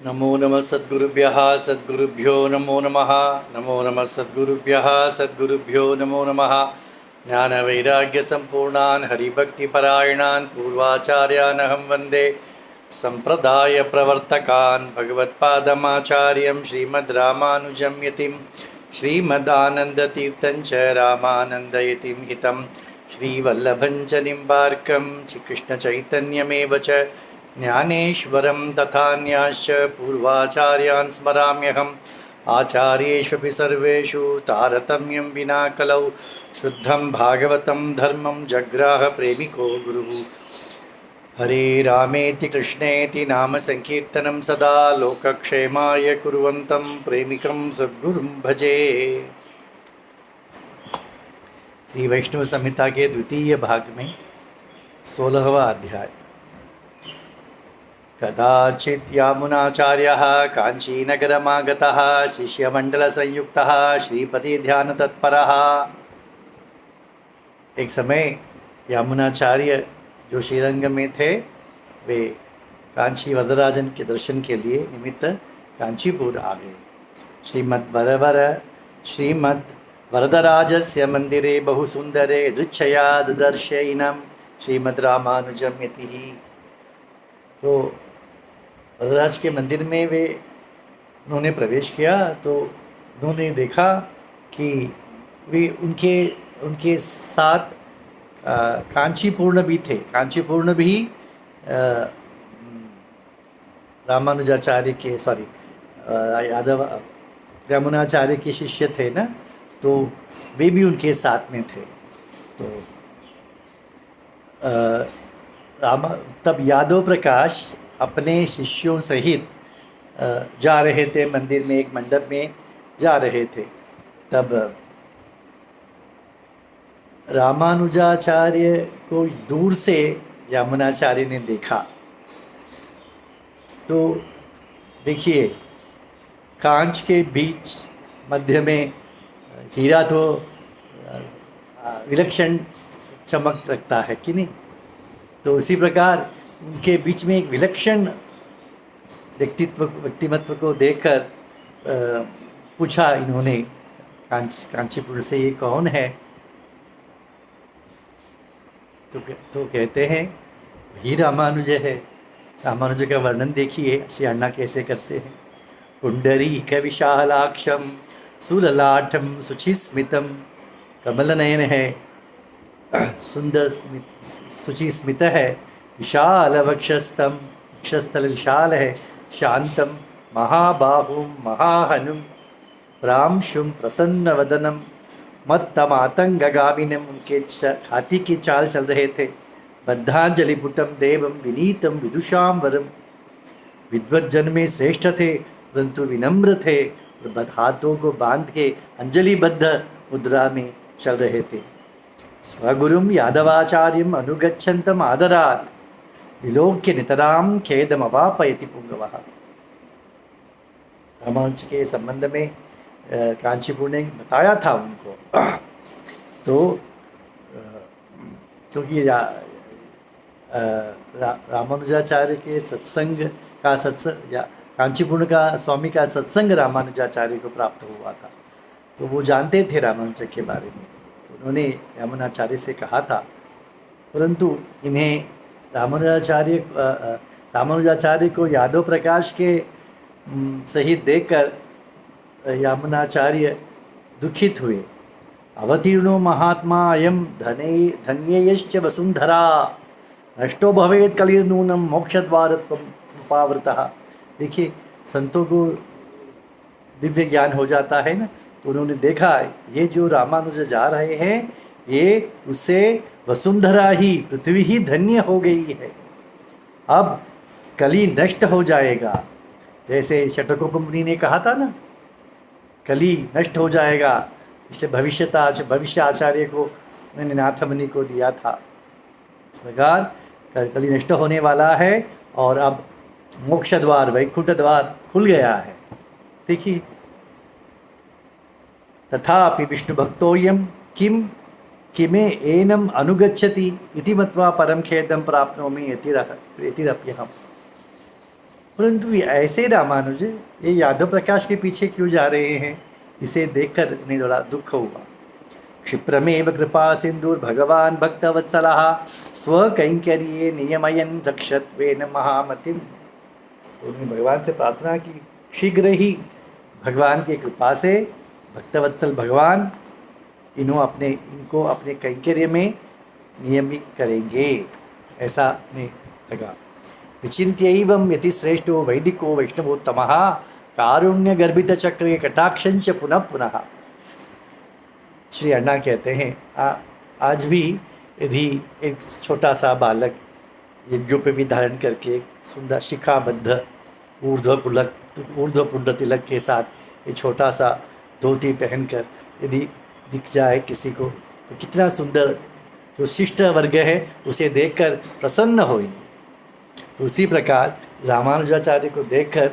नमो नमः सद्गुरुभ्यः सद्गुरुभ्यो नमो नमः। नमो नमः सद्गुरुभ्यः सद्गुरुभ्यो नमो नमः। ज्ञानवैराग्यसम्पूर्णान् हरिभक्तिपरायणान् पूर्वाचार्यानहं वन्दे सम्प्रदायप्रवर्तकान् भगवत्पादमाचार्यं श्रीमद्रामानुजं यतिं श्रीमदानन्दतीर्थं च रामानन्दयतिं हितं श्रीवल्लभं च निम्बार्कं कृष्णचैतन्यमेव च ज्ञानेश्वरं तथान्याश्च पूर्वाचार्यान् स्मराम्यहम् आचार्येष्वपि सर्वेषु तारतम्यं विना कलौ शुद्धं भागवतं धर्मं जग्राह प्रेमिको गुरुः। हरे रामेति कृष्णेति नाम संकीर्तनं सदा लोकक्षेमाय कुर्वन्तं प्रेमिकं सद्गुरुं भजे। श्री वैष्णव संहिता के द्वितीय भाग में 16वां अध्याय। कदाचित् यामुनाचार्यः काञ्चीनगरमागतः शिष्यमण्डलसंयुक्तः श्रीपतिध्यानतत्परः। एक समय यामुनाचार्य जो श्रीरंग में थे वे कांची वरदराजन के दर्शन के लिए निमित्त कांचीपुर आ गए। श्रीमद् वरदराजस्य मंदिरे बहुसुंदरे दृच्छया ददर्शयिनं श्रीमद् रामानुजं यतिः। तो वरदराज के मंदिर में उन्होंने प्रवेश किया तो उन्होंने देखा कि वे उनके साथ कांचीपूर्ण भी थे। कांचीपूर्ण भी रामानुजाचार्य के यामुनाचार्य के शिष्य थे ना, तो वे भी उनके साथ में थे। तो तब यादव प्रकाश अपने शिष्यों सहित जा रहे थे मंदिर में, एक मंडप में जा रहे थे। तब रामानुजाचार्य को दूर से यामुनाचार्य ने देखा। तो देखिए, कांच के बीच मध्य में हीरा तो विलक्षण चमक रखता है कि नहीं। तो उसी प्रकार उनके बीच में एक विलक्षण व्यक्तिमत्व को देखकर पूछा इन्होंने कांचीपुर से, ये कौन है? तो कहते हैं ही रामानुज है। रामानुज का वर्णन देखिए श्री अण्णा कैसे करते हैं। पुंडरीक विशालाक्षम सुललाटम सुचिस्मितम, कमल नयन है, सुंदर सुचि स्मित है, विशाल वक्षस्थल विशाल है, शांतम महाबाहुम महाहनुम प्रांशुम प्रसन्न वदनम मत्तमातंगगामिनम। उनके हाथी की चाल चल रहे थे। बद्धांजलिपुटम देवम विनीतम विदुषाम वरम, विद्वज्जन में श्रेष्ठ थे परंतु विनम्र थे। हाथों को बांध के अंजलिबद्ध मुद्रा में चल रहे थे। स्वगुरुम यादवाचार्यम अनुगच्छन्तम आदरात् विलोक्य नितराम खेदमवापयति पुंगवः। रामानुज के संबंध में कांचीपुर ने बताया था उनको। तो क्योंकि रामानुजाचार्य के सत्संग कांचीपुर का स्वामी का सत्संग रामानुजाचार्य को प्राप्त हुआ था, तो वो जानते थे रामानुज के बारे में। तो उन्होंने यामुनाचार्य से कहा था, परंतु इन्हें रामानुजाचार्य को यादव प्रकाश के सहित देखकर यामुनाचार्य दुखित हुए। अवतीर्णो महात्मा अयम धन्ययश्च वसुंधरा, नष्टो भवेत् कलिर्नूनम मोक्षद्वारत्वमुपावृतः। देखिए, संतों को दिव्य ज्ञान हो जाता है ना, तो उन्होंने देखा ये जो रामानुज जा रहे हैं ये उससे वसुंधरा ही, पृथ्वी ही धन्य हो गई है। अब कली नष्ट हो जाएगा, जैसे शतकोप मुनि ने कहा था ना, कली नष्ट हो जाएगा। इसलिए भविष्य आचार्य को मैंने नाथ मुनि को दिया था। इस प्रकार कली नष्ट होने वाला है और अब मोक्ष द्वार, वैकुंठ द्वार खुल गया है। देखिए, तथापि विष्णु भक्तोयम किमे एनम अनुगच्छति इति मत्वा परम खेदम प्राप्नोमि यतिरप्यहम्। परंतु ऐसे रामानुज ये यादव प्रकाश के पीछे क्यों जा रहे हैं, इसे देखकर उन्हें थोड़ा दुख हुआ। क्षिप्रमेव कृपा सिंधुर भगवान भक्तवत्सलः स्वकैंकर्ये नियमयन रक्षत्वेन महामतिम। तो उन्होंने भगवान से प्रार्थना की, शीघ्र ही भगवान की कृपा से भक्तवत्सल भगवान इनको अपने कैंकर्य में नियमित करेंगे, ऐसा उन्हें लगा। विचिन्त्यैवं यतिश्रेष्ठो वैदिको वैष्णवोत्तमः कारुण्यगर्भितचक्रे कटाक्षंच पुनः पुनः। श्री अण्णा कहते हैं आज भी यदि एक छोटा सा बालक यज्ञोपवी धारण करके एक सुंदर शिखाबद्ध ऊर्ध्वपुंड तिलक के साथ ये छोटा सा धोती पहनकर यदि दिख जाए किसी को, तो कितना सुंदर जो शिष्ट वर्ग है उसे देखकर प्रसन्न होएंगे। तो उसी प्रकार रामानुजाचार्य को देखकर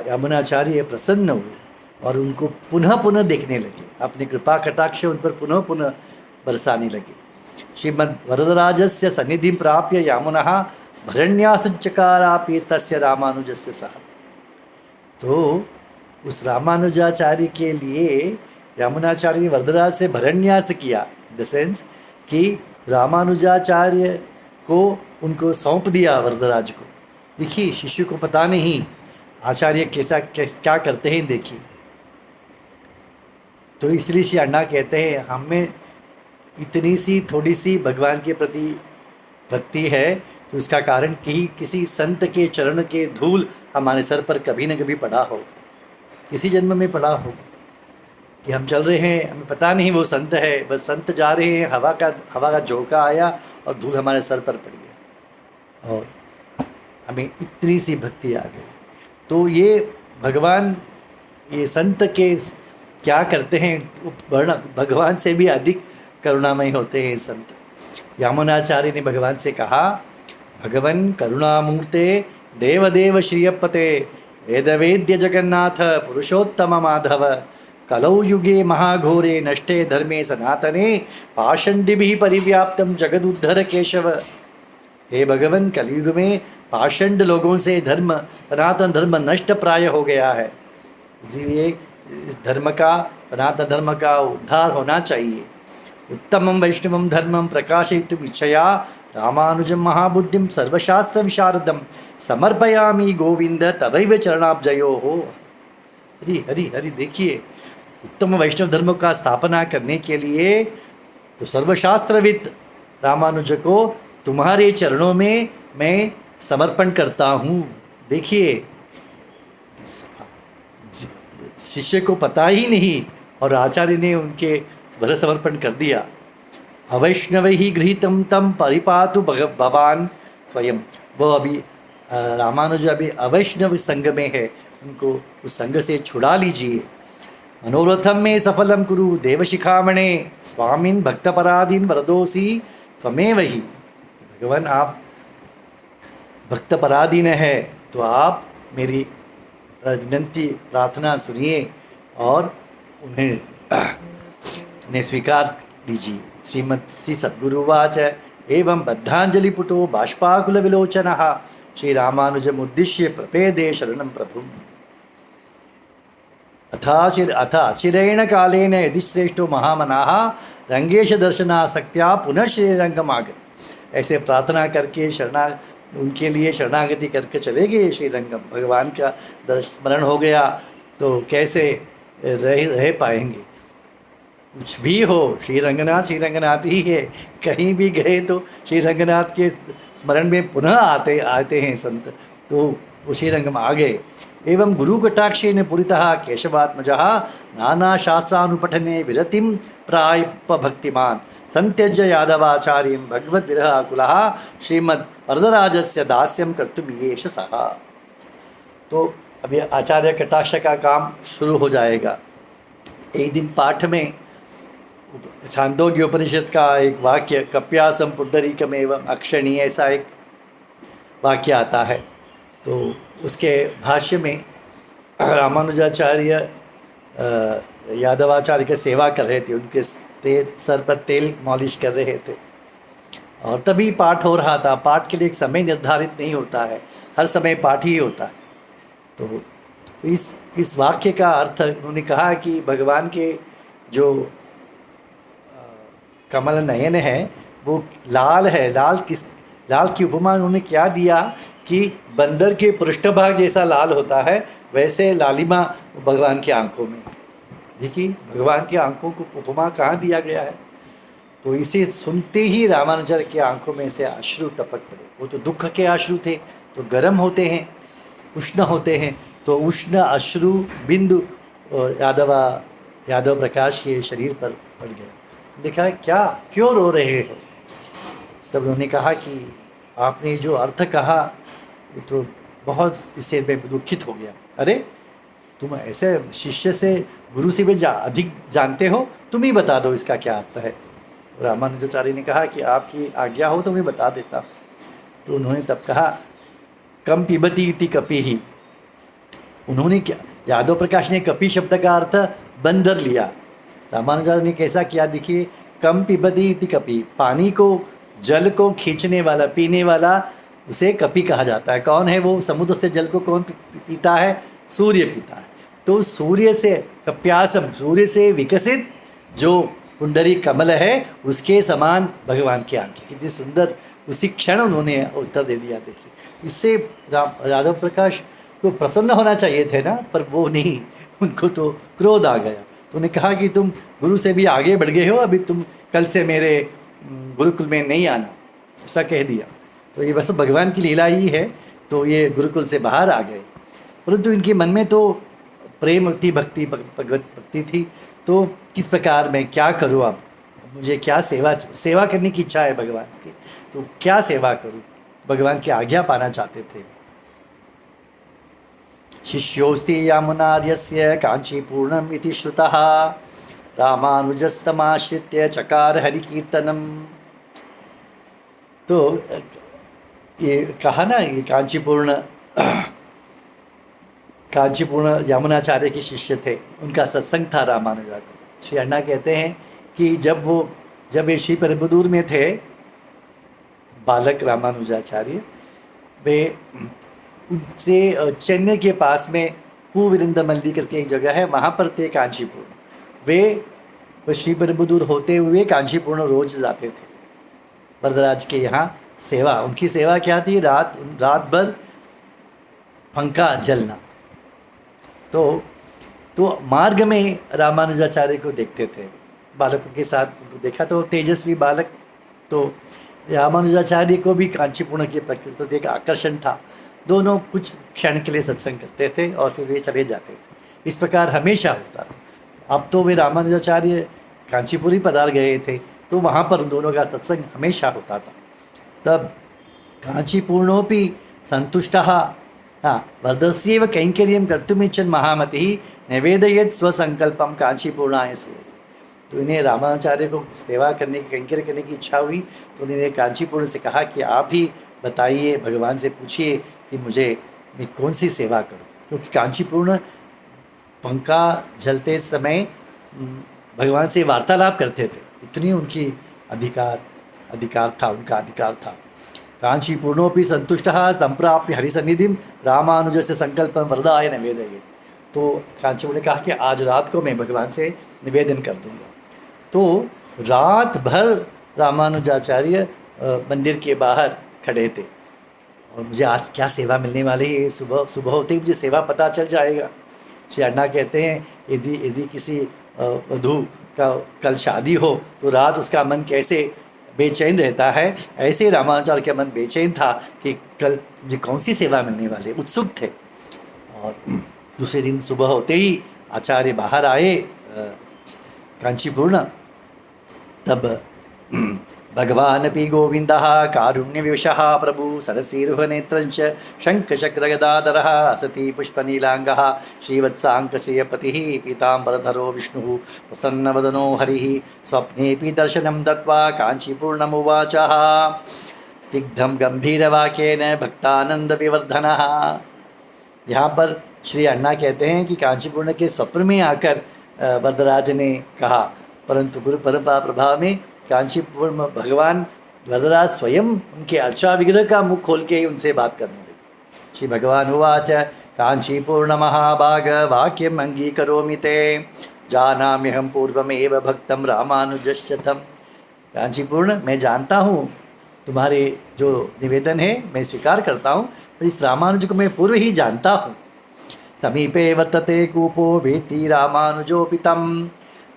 यमुनाचार्य प्रसन्न हुए और उनको पुनः पुनः देखने लगे, अपनी कृपा कटाक्ष उन पर पुनः पुनः बरसाने लगे। श्रीमद् वरदराजस्य सन्निधिं प्राप्य यामुनः भरण्यासचकारापि तस्य रामानुजस्य सह। तो उस रामानुजाचार्य के लिए यमुनाचार्य ने वरदराज से भरण्यास किया, इन द सेंस कि रामानुजाचार्य को उनको सौंप दिया वरदराज को। देखिए शिष्य को पता नहीं आचार्य क्या करते हैं, देखिए। तो इसलिए श्री अण्णा कहते हैं हमें इतनी सी थोड़ी सी भगवान के प्रति भक्ति है तो उसका कारण कि किसी संत के चरण के धूल हमारे सर पर कभी न कभी पड़ा हो, किसी जन्म में पड़ा हो कि हम चल रहे हैं, हमें पता नहीं वो संत है, बस संत जा रहे हैं, हवा का झोंका आया और धूल हमारे सर पर पड़ गया और हमें इतनी सी भक्ति आ गई। तो ये भगवान ये संत के क्या करते हैं, भगवान से भी अधिक करुणामय होते हैं संत। यामुनाचार्य ने भगवान से कहा, भगवन् करुणामूर्ते देवदेव श्रियपते वेदवेद्य जगन्नाथ पुरुषोत्तम माधव कलौ युगे महाघोरे नष्टे धर्मे सनातने पाषंडिभिः परिव्याप्तम जगदुद्धर केशव। हे भगवान, कलयुग में पाषंड लोगों से धर्म सनातन धर्म नष्ट प्राय हो गया है, इसलिए इस धर्म का सनातन धर्म का उद्धार होना चाहिए। उत्तमं वैष्णवं धर्मं प्रकाशयितुम् इच्छया रामानुजं महाबुद्धिं सर्वशास्त्र विशारदं समर्पयामि गोविंद तवैव चरणाब्जयोः। हरि हरि हरि। देखिए उत्तम वैष्णव धर्म का स्थापना करने के लिए तो सर्वशास्त्रविद रामानुज को तुम्हारे चरणों में मैं समर्पण करता हूँ। देखिए शिष्य को पता ही नहीं और आचार्य ने उनके भर समर्पण कर दिया। अवैष्णवैः गृहीतं तं परिपातु भवान स्वयं। वो अभी रामानुज अभी अवैष्णव संघ में है, उनको उस संघ से छुड़ा लीजिए। मनोरथम में सफलम कुरु देवशिखामणे स्वामिन् भक्तपराधीन वरदोसी त्वमेव ही। भगवान आप भक्तपराधीन है तो आप मेरी विनंती प्रार्थना सुनिए और उन्हें स्वीकार लीजिए। श्रीमत् श्री सद्गुरुवाच एवं बद्धांजलिपुटो बाष्पाकुलविलोचनः श्रीरामानुजमुद्दिश्य प्रपेदे शरणं प्रभुम्। अथ अचिरेण कालेन यदि श्रेष्ठो महामनाः रंगेश दर्शनासक्त्या पुनः श्रीरंगमागत। ऐसे प्रार्थना करके उनके लिए शरणागति करके चले गए श्रीरंगम। भगवान का स्मरण हो गया तो कैसे रह पाएंगे। कुछ भी हो श्री रंगनाथ ही है, कहीं भी गए तो श्री रंगनाथ के स्मरण में पुनः आते हैं संत, तो वो श्रीरंगम आ गए। एवं गुरुकटाक्षेन पुरितः केशवात्मजः नाना शास्त्रानुपठने विरतिं प्रायप भक्तिमान् संत्यज्य यादवाचार्यं भगवद्विरहाकुलः श्रीमद् वरदराजस्य दास्यं कर्तुम् येष सः। तो अभी आचार्य कटाक्ष का काम शुरू हो जाएगा। एक दिन पाठ में छांदोग्य उपनिषद का एक वाक्य कप्यासम पुंडरीकमेव अक्षणीय, ऐसा एक वाक्य आता है। तो उसके भाष्य में रामानुजाचार्य यादवाचार्य की सेवा कर रहे थे, उनके सर पर तेल मालिश कर रहे थे और तभी पाठ हो रहा था। पाठ के लिए एक समय निर्धारित नहीं होता है, हर समय पाठ ही होता है। तो इस वाक्य का अर्थ उन्होंने कहा कि भगवान के जो कमल नयन है वो लाल है। लाल की उपमा उन्होंने क्या दिया कि बंदर के पृष्ठभाग जैसा लाल होता है, वैसे लालिमा भगवान की आंखों में। देखिए भगवान की आंखों को उपमा कहाँ दिया गया है। तो इसे सुनते ही रामानुजर की आंखों में से अश्रु टपक पड़े। वो तो दुख के अश्रु थे, तो गर्म होते हैं, उष्ण होते हैं, तो उष्ण अश्रु बिंदु यादव प्रकाश के शरीर पर पड़ गए। देखा क्या, क्यों रो रहे हो? तब उन्होंने कहा कि आपने जो अर्थ कहा ये तो बहुत, इससे मैं दुखित हो गया। अरे तुम ऐसे शिष्य से, गुरु से भी अधिक जानते हो, तुम ही बता दो इसका क्या अर्थ है। रामानुजाचार्य ने कहा कि आपकी आज्ञा हो तो मैं बता देता। तो उन्होंने तब कहा कम पिबती इति कपि ही। उन्होंने क्या, यादव प्रकाश ने कपि शब्द का अर्थ बंदर लिया। रामानुजाचार्य ने कैसा किया देखिए, कम पिबती इति कपि, पानी को, जल को खींचने वाला, पीने वाला, उसे कपि कहा जाता है। कौन है वो? समुद्र से जल को कौन पीता है? सूर्य पीता है। तो सूर्य से कप्यासम, सूर्य से विकसित जो पुंडरी कमल है उसके समान भगवान की आंखें। कितनी सुंदर, उसी क्षण उन्होंने उत्तर दे दिया। देखिए इससे यादव प्रकाश को प्रसन्न होना चाहिए थे ना, पर वो नहीं, उनको तो क्रोध आ गया। तो उन्होंने कहा कि तुम गुरु से भी आगे बढ़ गए हो, अभी तुम कल से मेरे गुरुकुल में नहीं आना, ऐसा कह दिया। तो ये बस भगवान की लीला ही है। तो ये गुरुकुल से बाहर आ गए, परंतु इनके मन में तो प्रेम थी, भक्ति, भगवत भक्ति थी। तो किस प्रकार मैं क्या करूँ? अब मुझे क्या सेवा करने की इच्छा है भगवान की, तो क्या सेवा करूँ? भगवान की आज्ञा पाना चाहते थे। शिष्योस्ति यमुनार्यस्य कांचीपूर्णम् इति श्रुतः रामानुजस्तमाश्रित्य चकार हरिकीर्तनम। तो ये कहा ना, ये कांचीपूर्ण यमुनाचार्य के शिष्य थे, उनका सत्संग था रामानुजा को। श्री अण्णा कहते हैं कि जब ये श्रीपेरुंबदूर में थे, बालक रामानुजाचार्य, वे उनसे चेन्नई के पास में पूविरंदमल्ली करके एक जगह है, वहाँ पर थे कांचीपूर्ण। वे श्रीपेरुंबदूर होते हुए कांचीपूर्ण रोज जाते थे वरदराज के यहाँ सेवा। उनकी सेवा क्या थी? रात भर पंखा जलना। तो मार्ग में रामानुजाचार्य को देखते थे, बालकों के साथ उनको देखा, तो तेजस्वी बालक। तो रामानुजाचार्य को भी कांचीपूर्ण की प्रकृति तो देख आकर्षण था। दोनों कुछ क्षण के लिए सत्संग करते थे और फिर वे चले जाते थे। इस प्रकार हमेशा होता था। अब तो वे रामानुजाचार्य कांचीपुरी पधार गए थे, तो वहाँ पर दोनों का सत्संग हमेशा होता था। तब कांचीपूर्णोपि संतुष्टः वरदस्यैव कैंकर्यं कर्तुमिच्छन् महामतिः निवेदयेत् स्वसंकल्पं कांचीपूर्णाय सूर्य। तो इन्हें रामाचार्य को सेवा करने की, कैंकर्य करने की इच्छा हुई। तो उन्होंने कांचीपूर्ण से कहा कि आप ही बताइए, भगवान से पूछिए कि मैं कौन सी सेवा करूं, क्योंकि कांचीपूर्ण पंखा जलते समय भगवान से वार्तालाप करते थे। इतनी उनकी अधिकार था, उनका अधिकार था। कांचीपूर्णोपि संतुष्टः संप्राप्य हरिसन्निधिं रामानुजस्य संकल्पं वरदाय निवेदयेत्। तो कांचीपूर्ण ने कहा कि आज रात को मैं भगवान से निवेदन कर दूंगा। तो रात भर रामानुजाचार्य मंदिर के बाहर खड़े थे, और मुझे आज क्या सेवा मिलने वाली है, सुबह होते ही मुझे सेवा पता चल जाएगा। श्री अण्णा कहते हैं यदि किसी वधू का कल शादी हो तो रात उसका मन कैसे बेचैन रहता है, ऐसे रामानुजाचार्य का मन बेचैन था कि कल मुझे कौन सी सेवा मिलने वाली, उत्सुक थे। और दूसरे दिन सुबह होते ही आचार्य बाहर आए कांचीपूर्ण। तब भगवानपि गोविन्दः कारुण्यविवशः प्रभु सरसीरुहनेत्रञ्च शङ्खचक्रगदाधरः असति पुष्पनीलाङ्गः श्रीवत्साङ्कश्रियपतिः पीताम्बरधरो विष्णुः प्रसन्नवदनो हरिः स्वप्नेऽपि दर्शनं दत्त्वा काञ्चीपूर्णमुवाचः स्निग्धं गम्भीरवाक्येन भक्तानन्दविवर्धनः। यहाँ पर श्री अण्णा कहते हैं कि कांचीपूर्ण के स्वप्न में आकर वरदराज ने कहा, परंतु गुरु परंपरा प्रभाव में कांचीपूर्ण भगवान वरदराज स्वयं उनके अर्चा विग्रह का मुख खोल के ही उनसे बात करने लगे। श्री भगवान उवाच काञ्चीपूर्णमहाभाग वाक्यम् अङ्गीकरोमि ते जानाम्यहं पूर्वमेव भक्तं रामानुजस्य तं। कांचीपूर्ण, मैं जानता हूँ तुम्हारे जो निवेदन है मैं स्वीकार करता हूँ, पर इस रामानुज को मैं पूर्व ही जानता हूँ। समीपे वर्तते कूपो वेत्ति रामानुजोऽपि तं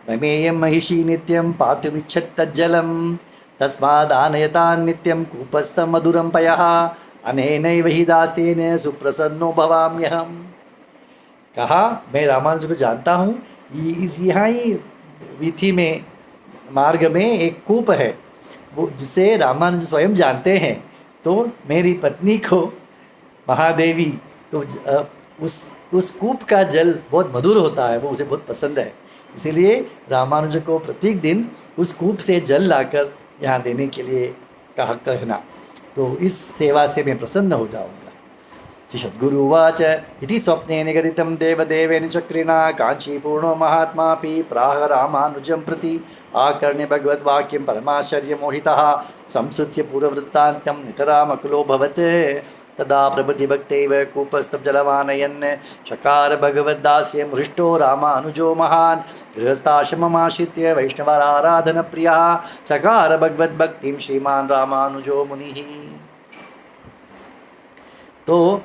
ममेयं महिषी नित्यं पातुमिच्छत्तज्जलं तस्मादानयतान् नित्यं कूपस्थं मधुरं पयः अनेनैव हि दासेन सुप्रसन्नो भवाम्यहम्। कहा, मैं रामानुज को जानता हूँ, इस यहाँ ही वीथी में मार्ग में एक कूप है, वो जिसे रामानुज स्वयं जानते हैं। तो मेरी पत्नी को महादेवी तो उस कूप का जल बहुत मधुर होता है, वो उसे बहुत पसंद है। इसीलिए रामानुज को प्रत्येक दिन उस कूप से जल लाकर यहाँ देने के लिए कहना, तो इस सेवा से मैं प्रसन्न हो जाऊँगा। श्री सद्गुरुवाच इति स्वप्ने निगदितं देवदेवेन चक्रिणा काञ्चीपूर्णो महात्मापि प्राह रामानुजं प्रति आकर्ण्य भगवद्वाक्यं परमाश्चर्यमोहितः संसृत्य पूर्ववृत्तान्तं नितरामकुलोऽभवत्। तदा प्रभृतिभक्तैव कूपस्थं जलमानयन् चकार भगवद्दास्यं हृष्टो रामानुजो महान् गृहस्थाश्रममाश्रित्य वैष्णवाराधनप्रियः चकार भगवद्भक्तिं श्रीमान् रामानुजो मुनिः। तो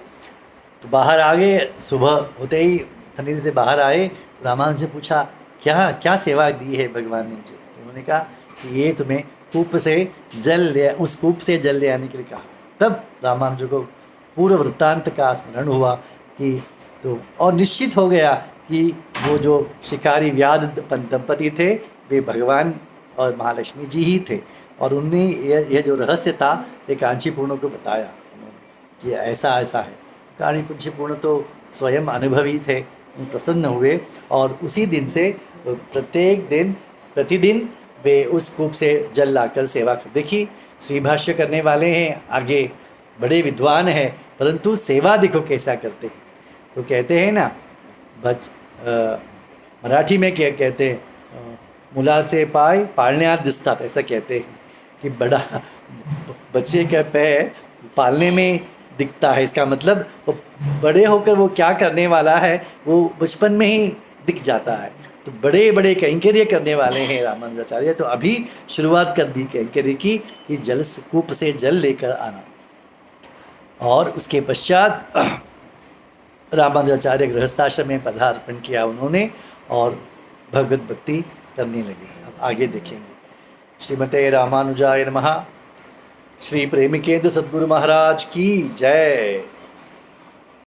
बाहर आ गए, सुबह होते ही ठंडी से बाहर आए। रामानुज ने पूछा, क्या क्या सेवा दी है भगवान ने मुझे? तो उन्होंने कहा कि ये तुम्हें कूप से जल ले, उस कूप से जल ले आने के लिए कहा। तब रामानुज को पूर्व वृत्तांत का स्मरण हुआ कि तो और निश्चित हो गया कि वो जो शिकारी व्याध दंपति थे वे भगवान और महालक्ष्मी जी ही थे, और उनने यह जो रहस्य था ये कांचीपूर्ण को बताया कि ऐसा ऐसा है। कांचीपूर्ण तो स्वयं अनुभवी थे, प्रसन्न हुए, और उसी दिन से प्रतिदिन वे उस कूप से जल लाकर सेवा कर। देखिए, श्री भाष्य करने वाले हैं, आगे बड़े विद्वान हैं, परंतु सेवा देखो कैसा करते हैं। तो कहते हैं ना, मराठी में क्या कहते हैं, मुलाचे पाय पाळण्यात दिसतात, ऐसा कहते हैं कि बड़ा बच्चे का पैर पालने में दिखता है। इसका मतलब वो बड़े होकर वो क्या करने वाला है वो बचपन में ही दिख जाता है। तो बड़े बड़े कैंकर्य करने वाले हैं रामानुजाचार्य, तो अभी शुरुआत कर दी कैंकर्य की कि जल कूप से जल लेकर आना। और उसके पश्चात रामानुजाचार्य गृहस्थाश्रम में पदार्पण किया उन्होंने और भगवत भक्ति करने लगे। अब आगे देखेंगे। श्रीमते रामानुजाय नमः। श्री प्रेमिकेंद्र सद्गुरु महाराज की जय।